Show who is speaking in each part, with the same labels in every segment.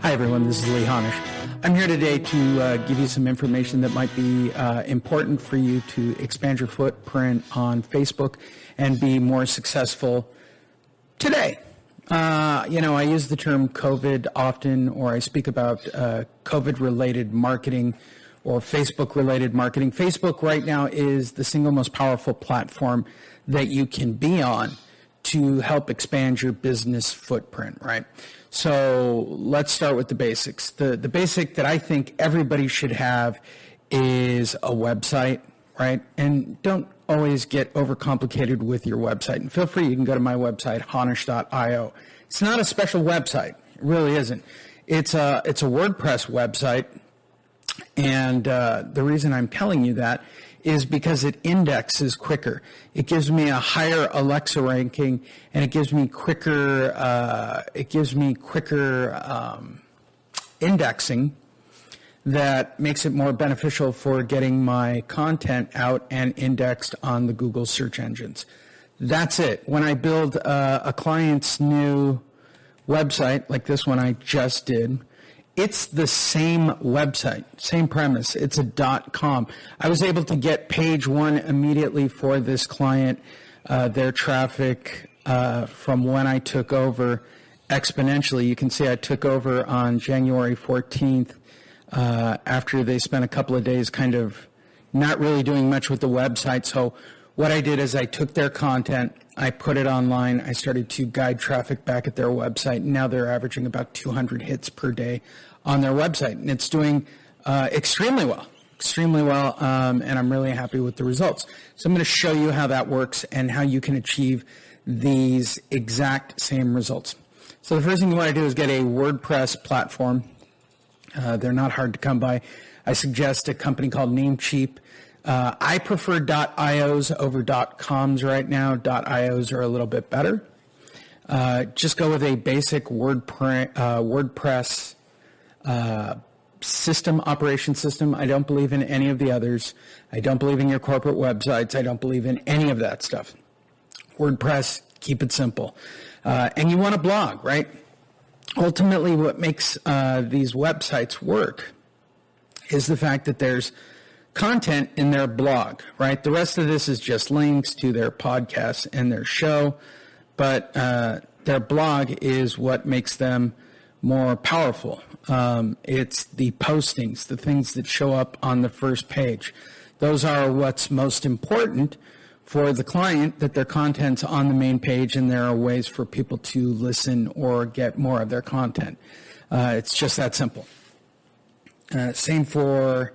Speaker 1: Hi everyone, this is Lee Honish. I'm here today to give you some information that might be important for you to expand your footprint on Facebook and be more successful today. I use the term COVID often, or I speak about COVID-related marketing or Facebook-related marketing. Facebook right now is the single most powerful platform that you can be on to help expand your business footprint, right? So let's start with the basics. The basic that I think everybody should have is a website, right? And don't always get overcomplicated with your website. And feel free, you can go to my website, honish.io. It's not a special website. It really isn't. It's a WordPress website. And the reason I'm telling you that is because it indexes quicker. It gives me a higher Alexa ranking, and it gives me quicker indexing that makes it more beneficial for getting my content out and indexed on the Google search engines. That's it. When I build a client's new website, like this one I just did, it's the same website, same premise. It's a .com. I was able to get page one immediately for this client. Their traffic from when I took over exponentially. You can see I took over on January 14th after they spent a couple of days kind of not really doing much with the website. So what I did is I took their content, I put it online, I started to guide traffic back at their website, and now they're averaging about 200 hits per day on their website, and it's doing extremely well, and I'm really happy with the results. So I'm going to show you how that works and how you can achieve these exact same results. So the first thing you want to do is get a WordPress platform. They're not hard to come by. I suggest a company called Namecheap. I prefer .ios over .coms right now. .ios are a little bit better. Just go with a basic WordPress operation system. I don't believe in any of the others. I don't believe in your corporate websites. I don't believe in any of that stuff. WordPress, keep it simple. And you want a blog, right? Ultimately, what makes these websites work is the fact that there's content in their blog, right? The rest of this is just links to their podcasts and their show, but their blog is what makes them more powerful. It's the postings, the things that show up on the first page. Those are what's most important for the client, that their content's on the main page, and there are ways for people to listen or get more of their content. It's just that simple. Same for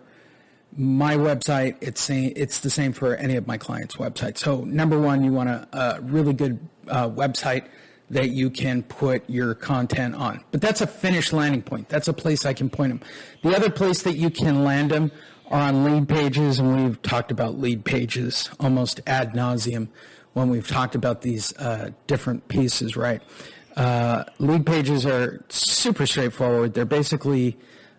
Speaker 1: my website. It's the same for any of my clients' websites. So number one, you want a really good website that you can put your content on. But that's a finished landing point. That's a place I can point them. The other place that you can land them are on lead pages, and we've talked about lead pages almost ad nauseum when we've talked about these different pieces, right? Lead pages are super straightforward. They're basically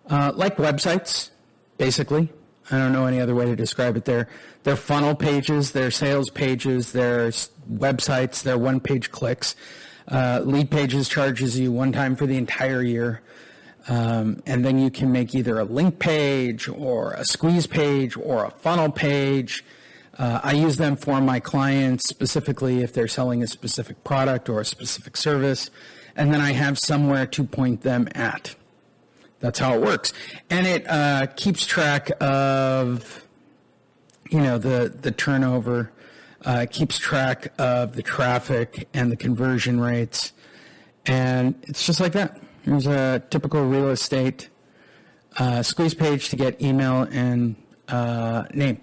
Speaker 1: like websites, basically. I don't know any other way to describe it. They're funnel pages, they're sales pages, they're websites, they're one-page clicks. Lead pages charges you one time for the entire year. And then you can make either a link page or a squeeze page or a funnel page. I use them for my clients, specifically if they're selling a specific product or a specific service. And then I have somewhere to point them at. That's how it works. And it keeps track of, the turnover, keeps track of the traffic and the conversion rates. And it's just like that. Here's a typical real estate squeeze page to get email and name.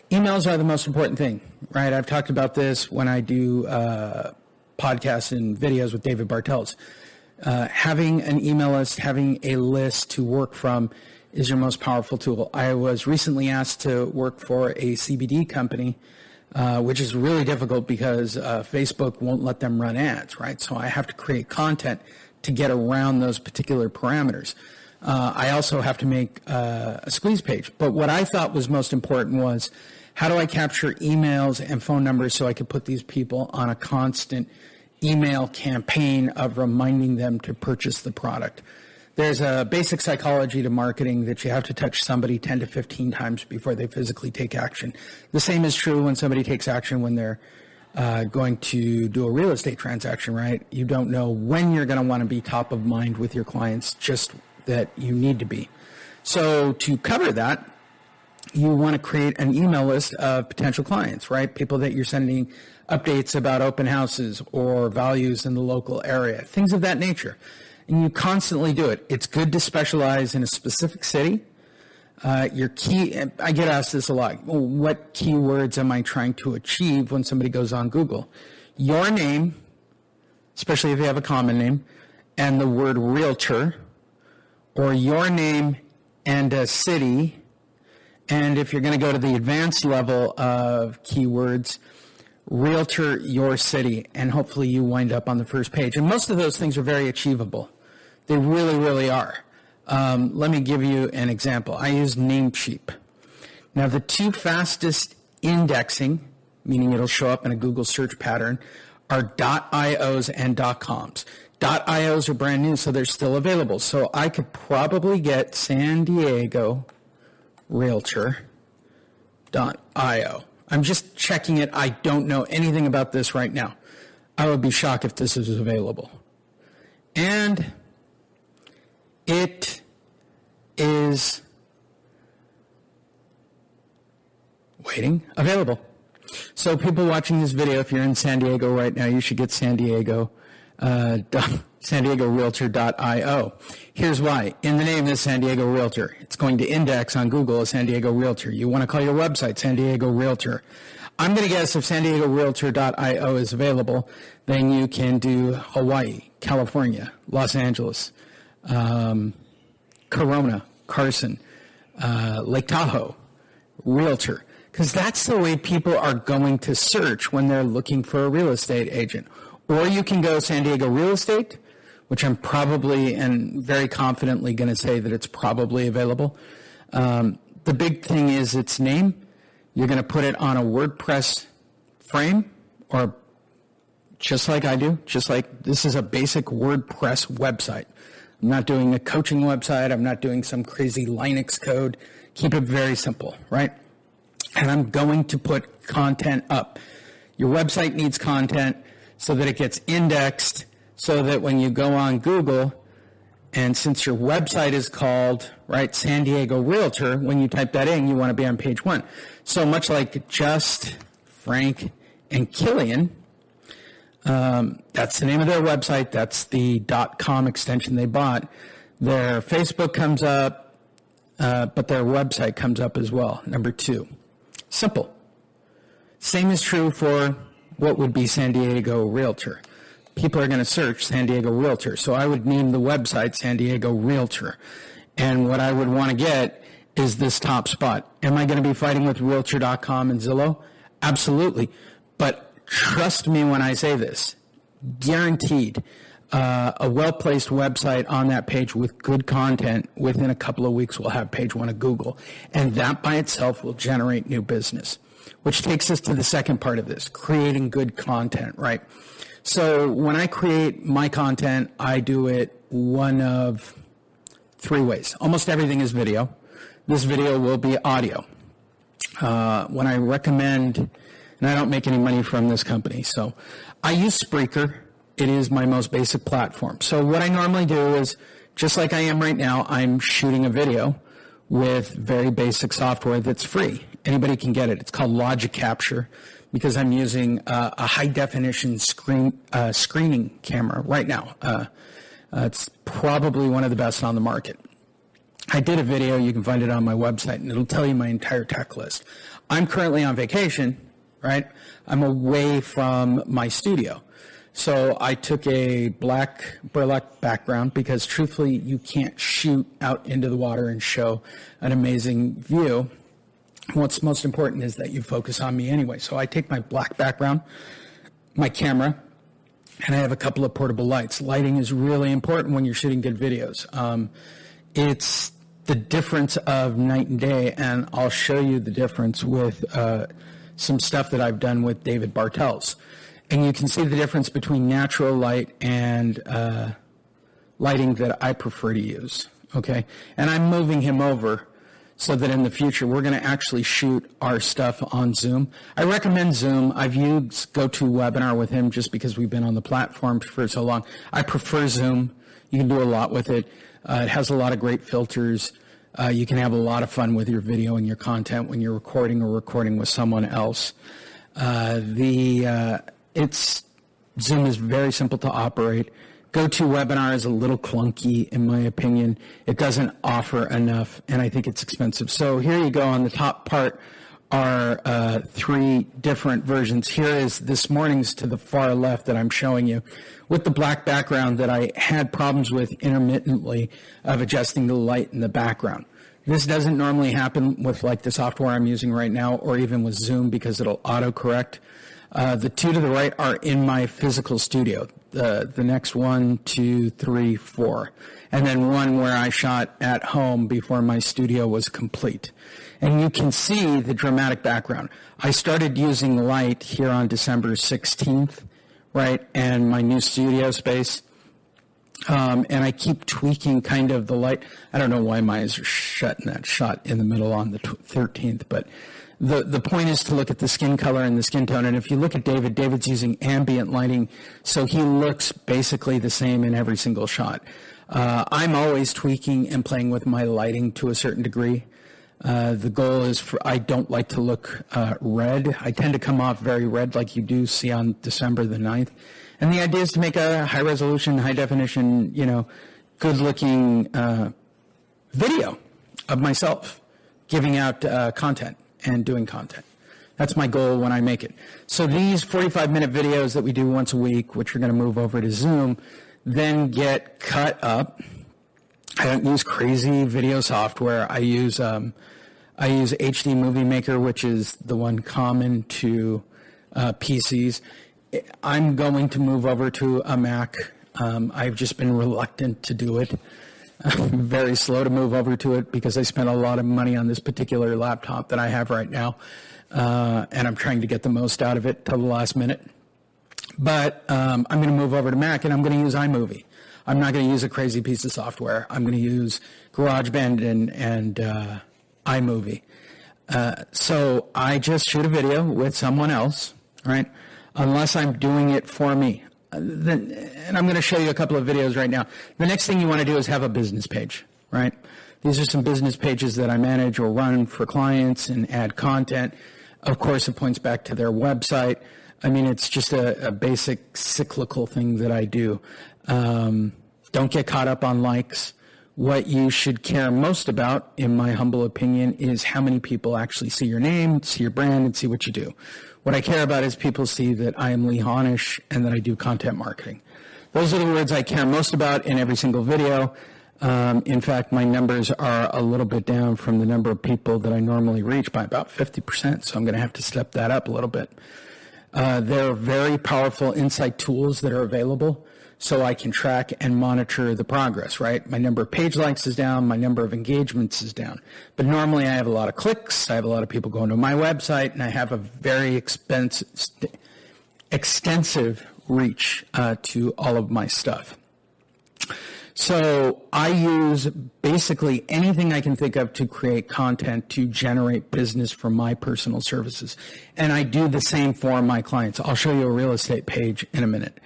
Speaker 1: Emails are the most important thing, right? I've talked about this when I do podcasts and videos with David Bartels. Having an email list, having a list to work from is your most powerful tool. I was recently asked to work for a CBD company, which is really difficult because Facebook won't let them run ads, right? So I have to create content to get around those particular parameters. I also have to make a squeeze page. But what I thought was most important was, how do I capture emails and phone numbers so I could put these people on a constant email campaign of reminding them to purchase the product? there's a basic psychology to marketing that you have to touch somebody 10 to 15 times before they physically take action. The same is true when somebody takes action when they're going to do a real estate transaction, right? You don't know when you're going to want to be top of mind with your clients, just that you need to be. So to cover that, you want to create an email list of potential clients, right? People that you're sending updates about open houses or values in the local area, things of that nature. And you constantly do it. It's good to specialize in a specific city. Your key, I get asked this a lot. Well, what keywords am I trying to achieve when somebody goes on Google? Your name, especially if you have a common name, and the word realtor, or your name and a city. And if you're going to go to the advanced level of keywords, realtor, your city, and hopefully you wind up on the first page. And most of those things are very achievable. They really, really are. Let me give you an example. I use Namecheap. Now, the two fastest indexing, meaning it'll show up in a Google search pattern, are .ios and .coms. .ios are brand new, so they're still available. So I could probably get San Diego Realtor.io. I'm just checking it. I don't know anything about this right now. I would be shocked if this is available. And it is waiting, available. So people watching this video, if you're in San Diego right now, you should get San Diego Realtor.io. Here's why. In the name is San Diego Realtor. It's going to index on Google as San Diego Realtor. You want to call your website San Diego Realtor. I'm going to guess if San Diego Realtor.io is available, then you can do Hawaii, California, Los Angeles, Corona, Carson, Lake Tahoe, Realtor. Because that's the way people are going to search when they're looking for a real estate agent. Or you can go San Diego Real Estate, which I'm probably and very confidently going to say that it's probably available. The big thing is its name. You're going to put it on a WordPress frame, or just like I do, just like this is a basic WordPress website. I'm not doing a coaching website. I'm not doing some crazy Linux code. Keep it very simple, right? And I'm going to put content up. Your website needs content so that it gets indexed, so that when you go on Google, and since your website is called, right, San Diego Realtor, when you type that in, you want to be on page 1. So much like Just, Frank, and Killian, that's the name of their website. That's the .com extension they bought. Their Facebook comes up, but their website comes up as well, number 2. Simple. Same is true for what would be San Diego Realtor. People are going to search San Diego Realtor. So I would name the website San Diego Realtor. And what I would want to get is this top spot. Am I going to be fighting with Realtor.com and Zillow? Absolutely. But trust me when I say this. Guaranteed. A well-placed website on that page with good content within a couple of weeks will have page 1 of Google. And that by itself will generate new business. Which takes us to the second part of this, creating good content, right? So when I create my content, I do it one of 3 ways. Almost everything is video. This video will be audio. When I recommend, and I don't make any money from this company, so I use Spreaker. It is my most basic platform. So what I normally do is, just like I am right now, I'm shooting a video with very basic software that's free. Anybody can get it. It's called Logic Capture because I'm using a high-definition screening camera right now. It's probably one of the best on the market. I did a video. You can find it on my website, and it'll tell you my entire tech list. I'm currently on vacation, right? I'm away from my studio. So I took a black burlap background because truthfully, you can't shoot out into the water and show an amazing view. What's most important is that you focus on me anyway. So I take my black background, my camera, and I have a couple of portable lights. Lighting is really important when you're shooting good videos. It's the difference of night and day, and I'll show you the difference with some stuff that I've done with David Bartels. And you can see the difference between natural light and lighting that I prefer to use, okay? And I'm moving him over so that in the future we're going to actually shoot our stuff on Zoom. I recommend Zoom. I've used GoToWebinar with him just because we've been on the platform for so long. I prefer Zoom. You can do a lot with it. It has a lot of great filters. You can have a lot of fun with your video and your content when you're recording or recording with someone else. Zoom is very simple to operate. GoToWebinar is a little clunky, in my opinion. It doesn't offer enough, and I think it's expensive. So here you go. On the top part are 3 different versions. Here is this morning's to the far left that I'm showing you with the black background that I had problems with intermittently of adjusting the light in the background. This doesn't normally happen with like the software I'm using right now or even with Zoom because it'll autocorrect. The 2 to the right are in my physical studio. The next 1, 2, 3, 4. And then 1 where I shot at home before my studio was complete. And you can see the dramatic background. I started using light here on December 16th, right, and my new studio space. And I keep tweaking kind of the light. I don't know why my eyes are shut in that shot in the middle on the 13th, but the point is to look at the skin color and the skin tone. And if you look at David's using ambient lighting, so he looks basically the same in every single shot. I'm always tweaking and playing with my lighting to a certain degree. The goal is I don't like to look red. I tend to come off very red like you do see on December the 9th. And the idea is to make a high resolution, high definition, good looking video of myself giving out content and doing content. That's my goal when I make it. So these 45-minute videos that we do once a week, which are going to move over to Zoom, then get cut up. I don't use crazy video software. I use HD Movie Maker, which is the one common to PCs. I'm going to move over to a Mac. I've just been reluctant to do it. I'm very slow to move over to it because I spent a lot of money on this particular laptop that I have right now, and I'm trying to get the most out of it till the last minute. But I'm going to move over to Mac, and I'm going to use iMovie. I'm not going to use a crazy piece of software. I'm going to use GarageBand and iMovie. So I just shoot a video with someone else, right? Unless I'm doing it for me. And I'm going to show you a couple of videos right now. The next thing you want to do is have a business page, right? These are some business pages that I manage or run for clients and add content. Of course, it points back to their website. I mean, it's just a basic cyclical thing that I do. Don't get caught up on likes. What you should care most about, in my humble opinion, is how many people actually see your name, see your brand, and see what you do. What I care about is people see that I am Lee Honish and that I do content marketing. Those are the words I care most about in every single video. In fact, my numbers are a little bit down from the number of people that I normally reach by about 50%, so I'm going to have to step that up a little bit. There are very powerful insight tools that are available so I can track and monitor the progress, right? My number of page likes is down, my number of engagements is down. But normally I have a lot of clicks, I have a lot of people going to my website, and I have a very extensive reach to all of my stuff. So I use basically anything I can think of to create content to generate business for my personal services. And I do the same for my clients. I'll show you a real estate page in a minute.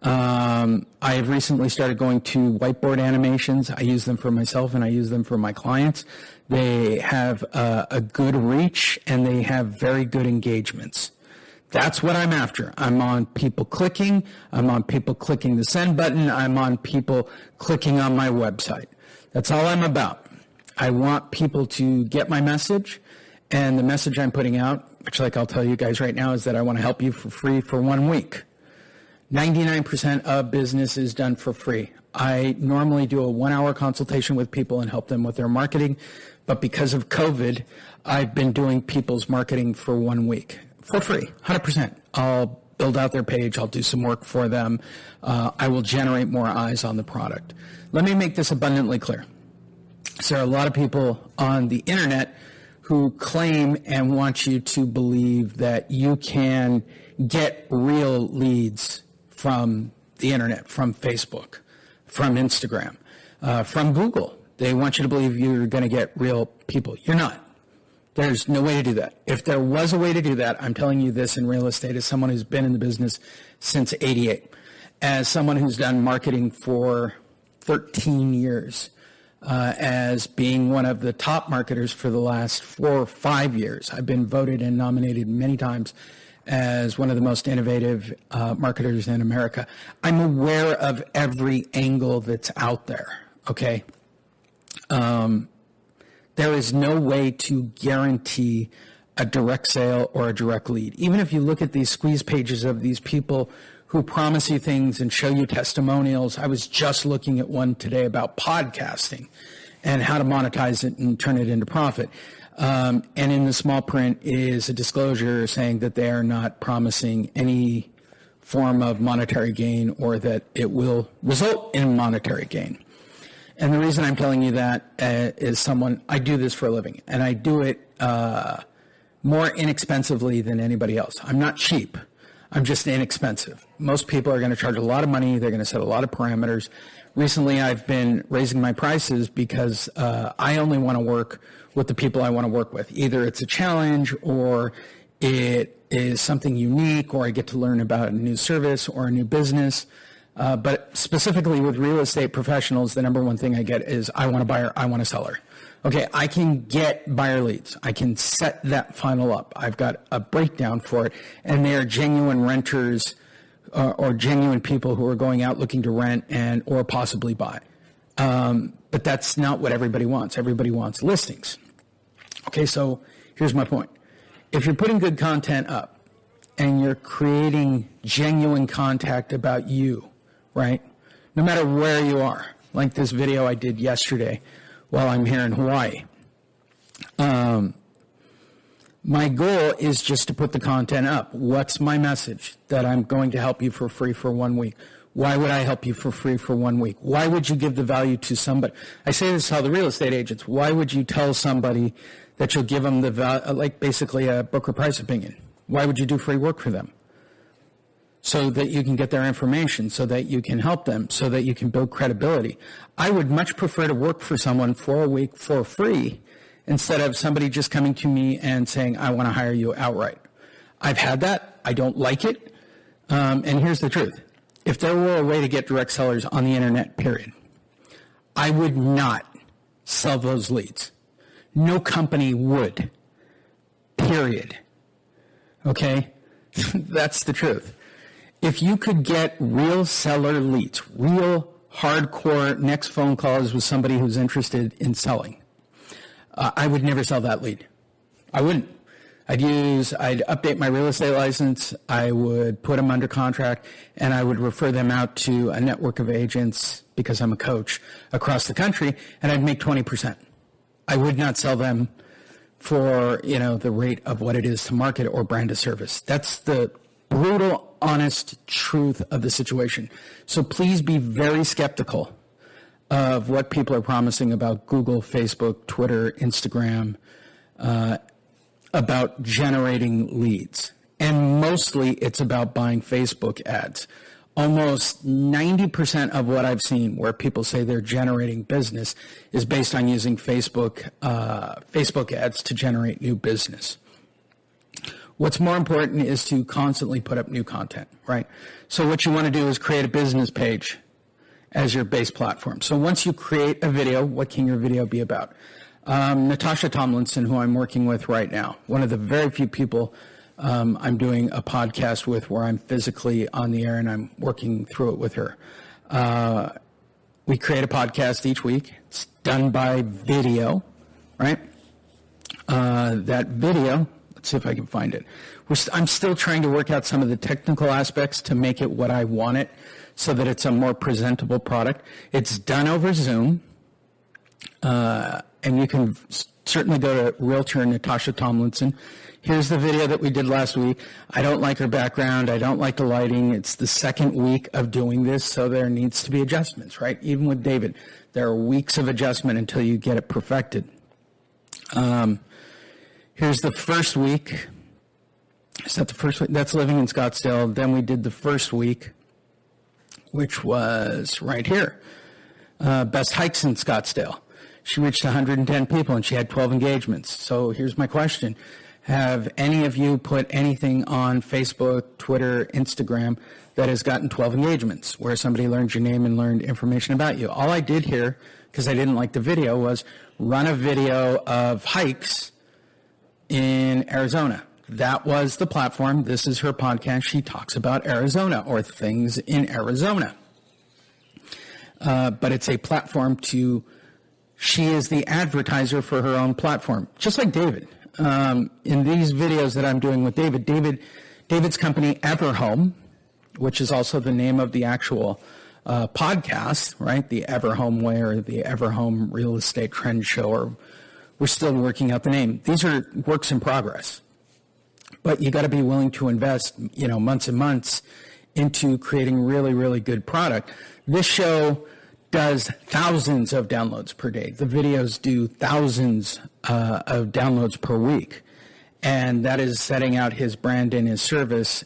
Speaker 1: I have recently started going to whiteboard animations. I use them for myself and I use them for my clients. They have a good reach and they have very good engagements. That's what I'm after. I'm on people clicking. I'm on people clicking the send button. I'm on people clicking on my website. That's all I'm about. I want people to get my message, and the message I'm putting out, which like I'll tell you guys right now, is that I want to help you for free for 1 week. 99% of business is done for free. I normally do a 1-hour consultation with people and help them with their marketing, but because of COVID, I've been doing people's marketing for 1 week. For free, 100%. I'll build out their page. I'll do some work for them. I will generate more eyes on the product. Let me make this abundantly clear. So there are a lot of people on the internet who claim and want you to believe that you can get real leads from the internet, from Facebook, from Instagram, from Google. They want you to believe you're going to get real people. You're not. There's no way to do that. If there was a way to do that, I'm telling you this in real estate as someone who's been in the business since '88, as someone who's done marketing for 13 years, as being one of the top marketers for the last 4 or 5 years. I've been voted and nominated many times as one of the most innovative marketers in America. I'm aware of every angle that's out there, okay? There is no way to guarantee a direct sale or a direct lead. Even if you look at these squeeze pages of these people who promise you things and show you testimonials. I was just looking at one today about podcasting and how to monetize it and turn it into profit. And in the small print is a disclosure saying that they are not promising any form of monetary gain or that it will result in monetary gain. And the reason I'm telling you that is I do this for a living, and I do it more inexpensively than anybody else. I'm not cheap. I'm just inexpensive. Most people are going to charge a lot of money. They're going to set a lot of parameters. Recently, I've been raising my prices because I only want to work with the people I want to work with. Either it's a challenge or it is something unique, or I get to learn about a new service or a new business. But specifically with real estate professionals, the number one thing I get is I want a buyer, I want a seller. Okay, I can get buyer leads. I can set that funnel up. I've got a breakdown for it, and they are genuine renters or genuine people who are going out looking to rent and or possibly buy. But that's not what everybody wants. Everybody wants listings. Okay, so here's my point. If you're putting good content up and you're creating genuine contact about you, right? No matter where you are, like this video I did yesterday while I'm here in Hawaii. My goal is just to put the content up. What's my message? That I'm going to help you for free for 1 week. Why would I help you for free for 1 week? Why would you give the value to somebody? I say this to all the real estate agents. Why would you tell somebody that you'll give them the value, like basically a broker price opinion? Why would you do free work for them? So that you can get their information, so that you can help them, so that you can build credibility. I would much prefer to work for someone for a week for free instead of somebody just coming to me and saying, I want to hire you outright. I've had that. I don't like it. And here's the truth. If there were a way to get direct sellers on the internet, period, I would not sell those leads. No company would, period. Okay? That's the truth. If you could get real seller leads, real hardcore next phone calls with somebody who's interested in selling, I would never sell that lead. I wouldn't. I'd update my real estate license, I would put them under contract, and I would refer them out to a network of agents, because I'm a coach, across the country, and I'd make 20%. I would not sell them for, the rate of what it is to market or brand a service. That's the brutal, honest truth of the situation. So please be very skeptical of what people are promising about Google, Facebook, Twitter, Instagram, about generating leads. And mostly it's about buying Facebook ads. Almost 90% of what I've seen where people say they're generating business is based on using Facebook ads to generate new business. What's more important is to constantly put up new content, right? So what you want to do is create a business page as your base platform. So once you create a video, what can your video be about? Natasha Tomlinson, who I'm working with right now, one of the very few people I'm doing a podcast with where I'm physically on the air and I'm working through it with her. We create a podcast each week. It's done by video, right? That video, let's see if I can find it. I'm still trying to work out some of the technical aspects to make it what I want it so that it's a more presentable product. It's done over Zoom. And you can certainly go to Realtor Natasha Tomlinson. Here's the video that we did last week. I don't like her background. I don't like the lighting. It's the second week of doing this, so there needs to be adjustments, right? Even with David, there are weeks of adjustment until you get it perfected. Here's the first week. Is that the first week? That's living in Scottsdale. Then we did the first week, which was right here. Best hikes in Scottsdale. She reached 110 people and she had 12 engagements. So here's my question. Have any of you put anything on Facebook, Twitter, Instagram that has gotten 12 engagements where somebody learned your name and learned information about you? All I did here, because I didn't like the video, was run a video of hikes in Arizona. That was the platform. This is her podcast. She talks about Arizona or things in Arizona. But it's a platform she is the advertiser for her own platform, just like David. In these videos that I'm doing with David's company, Everhome, which is also the name of the actual podcast, right? The Everhome Way or the Everhome Real Estate Trend Show, or we're still working out the name. These are works in progress. But you got to be willing to invest, months and months into creating really, really good product. This show does thousands of downloads per day. The videos do thousands of downloads per week. And that is setting out his brand and his service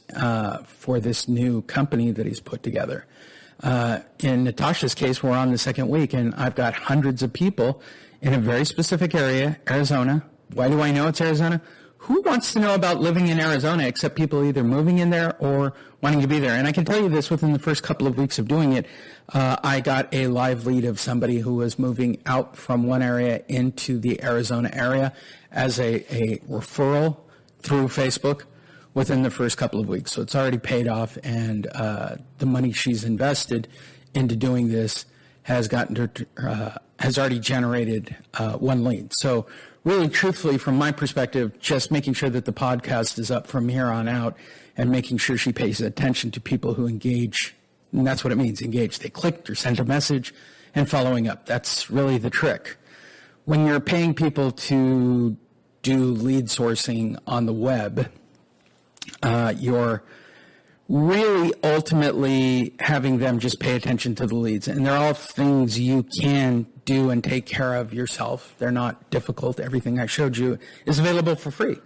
Speaker 1: for this new company that he's put together. In Natasha's case, we're on the second week, and I've got hundreds of people in a very specific area, Arizona. Why do I know it's Arizona? Who wants to know about living in Arizona except people either moving in there or wanting to be there? And I can tell you this, within the first couple of weeks of doing it, I got a live lead of somebody who was moving out from one area into the Arizona area as a referral through Facebook within the first couple of weeks. So it's already paid off, and the money she's invested into doing this has already generated one lead. So really, truthfully, from my perspective, just making sure that the podcast is up from here on out and making sure she pays attention to people who engage. And that's what it means, engage. They clicked or sent a message and following up. That's really the trick. When you're paying people to do lead sourcing on the web, you're really ultimately having them just pay attention to the leads. And they're all things you can do and take care of yourself. They're not difficult. Everything I showed you is available for free.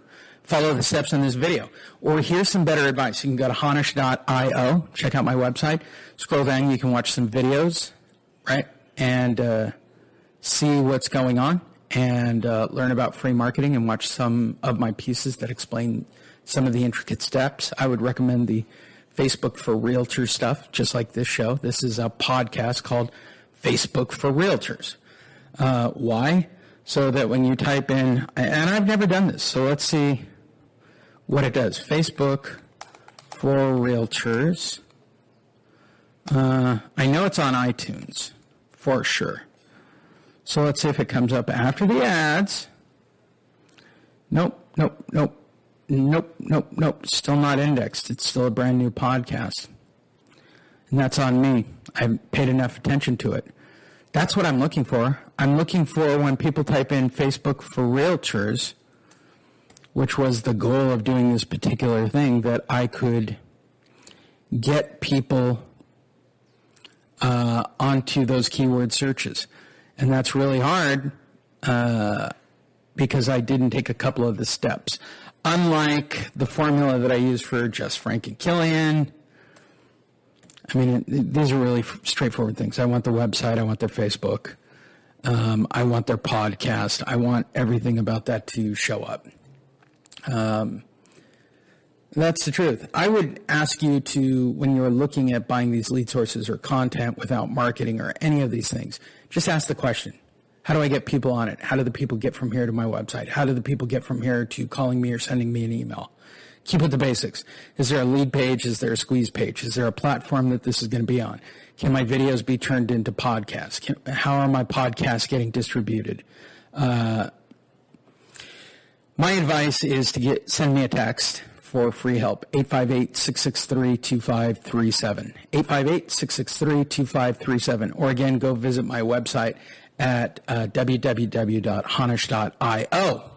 Speaker 1: Follow the steps in this video. Or here's some better advice. You can go to honish.io, check out my website. Scroll down, you can watch some videos, right? And see what's going on and learn about free marketing and watch some of my pieces that explain some of the intricate steps. I would recommend the Facebook for Realtors stuff, just like this show. This is a podcast called Facebook for Realtors. Why? So that when you type in, and I've never done this, so let's see what it does. Facebook for Realtors. I know it's on iTunes for sure. So let's see if it comes up after the ads. Nope. Still not indexed. It's still a brand new podcast. And that's on me. I paid enough attention to it. That's what I'm looking for. I'm looking for when people type in Facebook for Realtors, which was the goal of doing this particular thing, that I could get people onto those keyword searches. And that's really hard because I didn't take a couple of the steps. Unlike the formula that I use for Just Frank and Killian, I mean, these are really straightforward things. I want the website. I want their Facebook. I want their podcast. I want everything about that to show up. That's the truth. I would ask you to, when you're looking at buying these lead sources or content without marketing or any of these things, just ask the question. How do I get people on it? How do the people get from here to my website? How do the people get from here to calling me or sending me an email? Keep with the basics. Is there a lead page? Is there a squeeze page? Is there a platform that this is going to be on? Can my videos be turned into podcasts? How are my podcasts getting distributed? My advice is to send me a text for free help, 858-663-2537, 858-663-2537, or again, go visit my website at www.honish.io.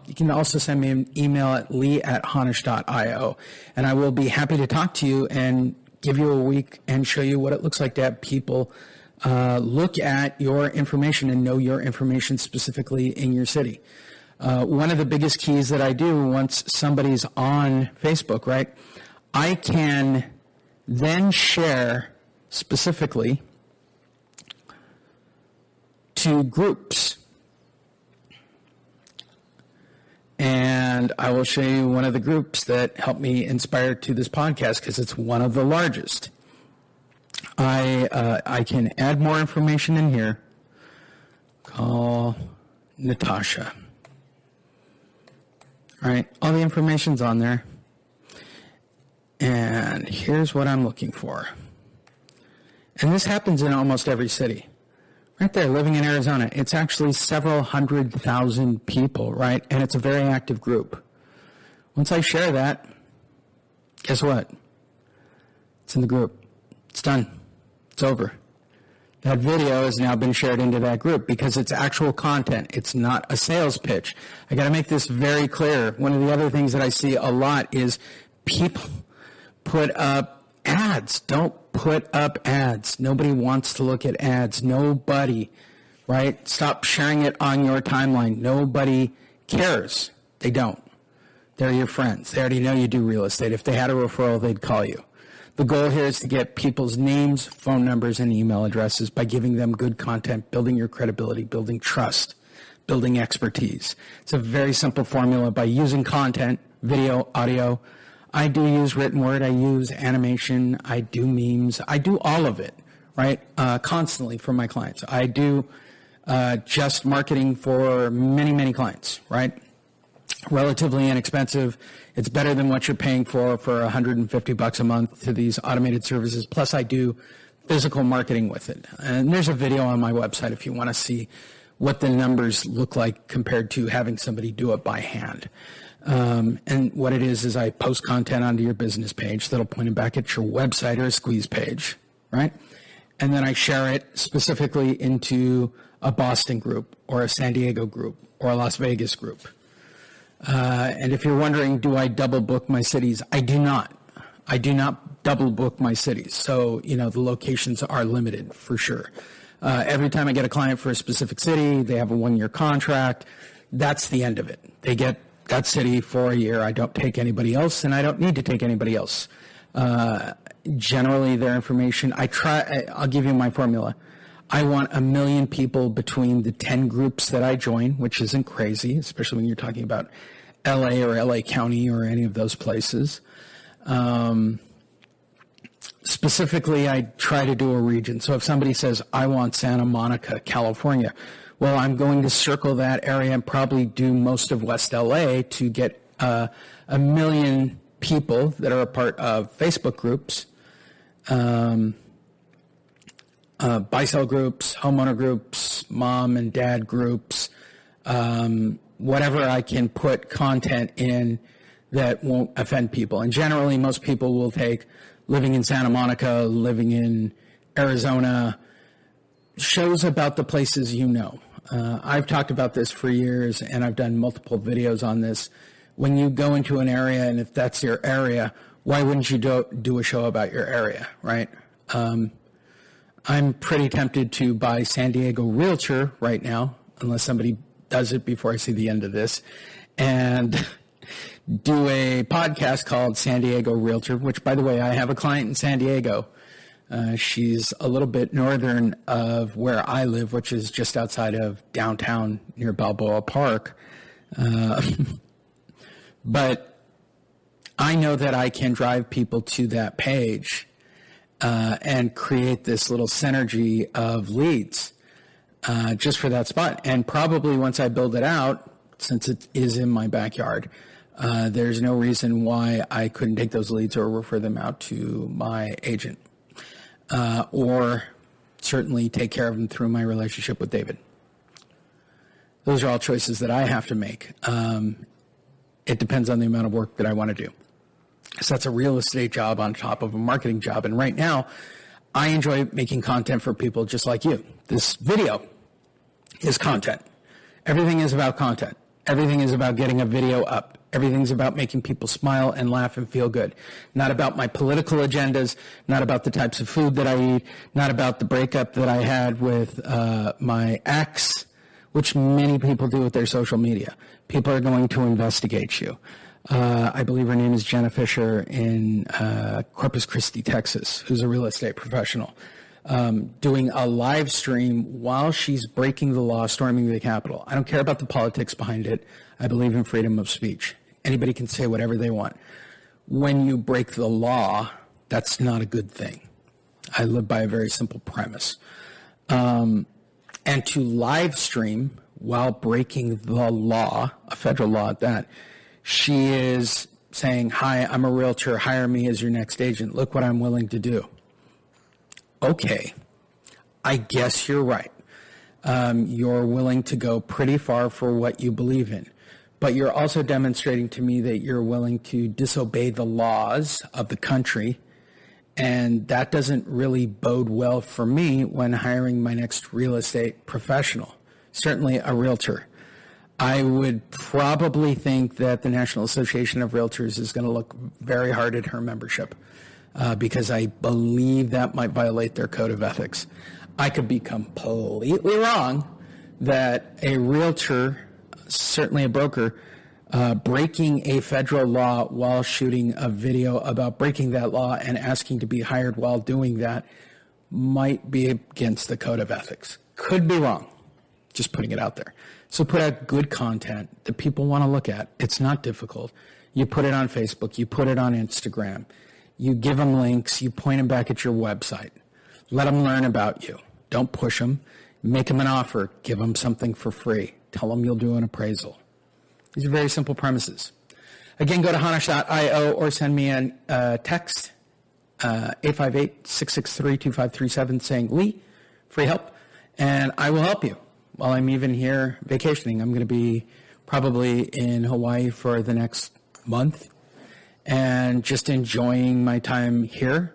Speaker 1: You can also send me an email at lee@honish.io, and I will be happy to talk to you and give you a week and show you what it looks like to have people look at your information and know your information specifically in your city. One of the biggest keys that I do once somebody's on Facebook, right, I can then share specifically to groups. And I will show you one of the groups that helped me inspire to this podcast because it's one of the largest. I can add more information in here. Call Natasha. All right, all the information's on there. And here's what I'm looking for. And this happens in almost every city. Right there, living in Arizona, it's actually several 100,000 people, right? And it's a very active group. Once I share that, guess what? It's in the group. It's done. It's over. That video has now been shared into that group because it's actual content. It's not a sales pitch. I got to make this very clear. One of the other things that I see a lot is people put up ads. Don't put up ads. Nobody wants to look at ads. Nobody, right? Stop sharing it on your timeline. Nobody cares. They don't. They're your friends. They already know you do real estate. If they had a referral, they'd call you. The goal here is to get people's names, phone numbers, and email addresses by giving them good content, building your credibility, building trust, building expertise. It's a very simple formula by using content, video, audio. I do use written word. I use animation. I do memes. I do all of it, right? Constantly for my clients. I do just marketing for many, many clients, right? Relatively inexpensive. It's better than what you're paying for $150 a month to these automated services. Plus, I do physical marketing with it. And there's a video on my website if you want to see what the numbers look like compared to having somebody do it by hand. And what it is I post content onto your business page that'll point it back at your website or a squeeze page, right? And then I share it specifically into a Boston group or a San Diego group or a Las Vegas group. And if you're wondering, do I double book my cities? I do not. I do not double book my cities. So, the locations are limited for sure. Every time I get a client for a specific city, they have a 1-year contract. That's the end of it. They get that city for a year. I don't take anybody else, and I don't need to take anybody else. Generally, their information, I'll give you my formula. I want 1 million people between the 10 groups that I join, which isn't crazy, especially when you're talking about LA or LA County or any of those places. Specifically, I try to do a region. So if somebody says, I want Santa Monica, California, well, I'm going to circle that area and probably do most of West LA to get 1 million people that are a part of Facebook groups, buy-sell groups, homeowner groups, mom and dad groups, whatever I can put content in that won't offend people. And generally, most people will take living in Santa Monica, living in Arizona, shows about the places you know. I've talked about this for years, and I've done multiple videos on this. When you go into an area, and if that's your area, why wouldn't you do a show about your area, right? I'm pretty tempted to buy San Diego Realtor right now, unless somebody does it before I see the end of this, and do a podcast called San Diego Realtor, which, by the way, I have a client in San Diego. She's a little bit northern of where I live, which is just outside of downtown near Balboa Park. But I know that I can drive people to that page and create this little synergy of leads just for that spot. And probably once I build it out, since it is in my backyard, there's no reason why I couldn't take those leads or refer them out to my agent. Or certainly take care of them through my relationship with David. Those are all choices that I have to make. It depends on the amount of work that I want to do. So that's a real estate job on top of a marketing job. And right now, I enjoy making content for people just like you. This video is content. Everything is about content. Everything is about getting a video up. Everything's about making people smile and laugh and feel good. Not about my political agendas, not about the types of food that I eat, not about the breakup that I had with my ex, which many people do with their social media. People are going to investigate you. I believe her name is Jenna Fisher in Corpus Christi, Texas, who's a real estate professional. doing a live stream while she's breaking the law, storming the Capitol. I don't care about the politics behind it. I believe in freedom of speech. Anybody can say whatever they want. When you break the law, that's not a good thing. I live by a very simple premise. And to live stream while breaking the law, a federal law at that, she is saying, hi, I'm a realtor, hire me as your next agent. Look what I'm willing to do. Okay, I guess you're right. You're willing to go pretty far for what you believe in. But you're also demonstrating to me that you're willing to disobey the laws of the country. And that doesn't really bode well for me when hiring my next real estate professional, certainly a realtor. I would probably think that the National Association of Realtors is going to look very hard at her membership because I believe that might violate their code of ethics. I could be completely wrong that a realtor, certainly a broker, breaking a federal law while shooting a video about breaking that law and asking to be hired while doing that might be against the code of ethics. Could be wrong. Just putting it out there. So put out good content that people want to look at. It's not difficult. You put it on Facebook. You put it on Instagram. You give them links. You point them back at your website. Let them learn about you. Don't push them. Make them an offer. Give them something for free. Tell them you'll do an appraisal. These are very simple premises. Again, go to hanash.io or send me a text, 858-663-2537 saying, Lee, free help, and I will help you. While I'm even here vacationing, I'm going to be probably in Hawaii for the next month and just enjoying my time here.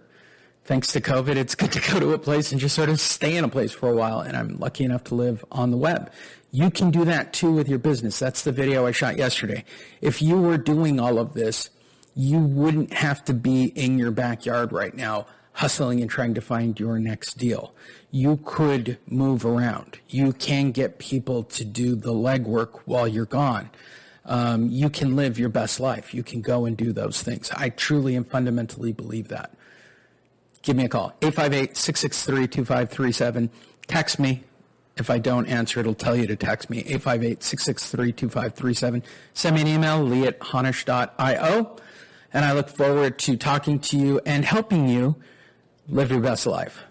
Speaker 1: Thanks to COVID, it's good to go to a place and just sort of stay in a place for a while, and I'm lucky enough to live on the web. You can do that too with your business. That's the video I shot yesterday. If you were doing all of this, you wouldn't have to be in your backyard right now hustling and trying to find your next deal. You could move around. You can get people to do the legwork while you're gone. You can live your best life. You can go and do those things. I truly and fundamentally believe that. Give me a call, 858-663-2537. Text me. If I don't answer, it'll tell you to text me, 858-663-2537. Send me an email, lee@hanash.io, and I look forward to talking to you and helping you live your best life.